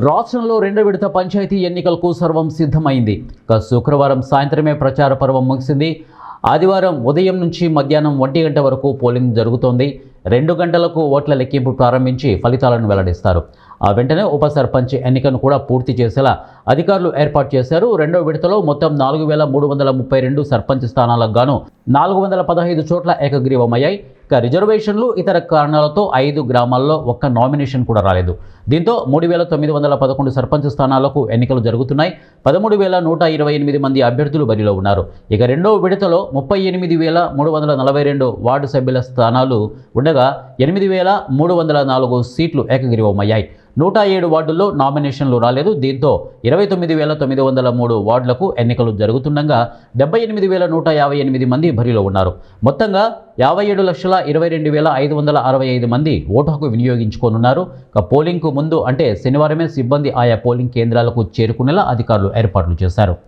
రాష్ట్రంలో రెండో విడత పంచాయతీ ఎన్నికలకు సర్వం సిద్ధమైంది. శుక్రవారం సాయంత్రమే ప్రచార పర్వం ముగిసింది. ఆదివారం ఉదయం నుంచి మధ్యాహ్నం 1 గంట వరకు పోలింగ్ జరుగుతోంది. 2 గంటలకు ఓట్ల లెక్కింపు ప్రారంభించి ఫలితాలను వెల్లడిస్తారు. ఆ వెంటనే ఉప సర్పంచ్ ఎన్నికను కూడా పూర్తి చేసేలా అధికారులు ఏర్పాటు చేశారు. రెండో విడతలో మొత్తం 4332 సర్పంచ్ స్థానాలకు గాను 415 చోట్ల ఏకగ్రీవమయ్యాయి. రిజర్వేషన్లు ఇతర కారణాలతో 5 గ్రామాల్లో ఒక్క నామినేషన్ కూడా రాలేదు. దీంతో 3911 సర్పంచ్ స్థానాలకు ఎన్నికలు జరుగుతున్నాయి. 13128 మంది అభ్యర్థులు బరిలో ఉన్నారు. రెండో విడతలో 38342 వార్డు సభ్యుల స్థానాలు ఉండగా 8304 సీట్లు ఏకగ్రీవమయ్యాయి. 107 వార్డుల్లో నామినేషన్లు రాలేదు. దీంతో 29903 వార్డులకు ఎన్నికలు జరుగుతుండగా 78158 మంది బరిలో ఉన్నారు. మొత్తంగా 57,22,565 మంది ఓటు హక్కు వినియోగించుకోనున్నారు. పోలింగ్కు ముందు అంటే శనివారమే సిబ్బంది ఆయా పోలింగ్ కేంద్రాలకు చేరుకునేలా అధికారులు ఏర్పాట్లు చేశారు.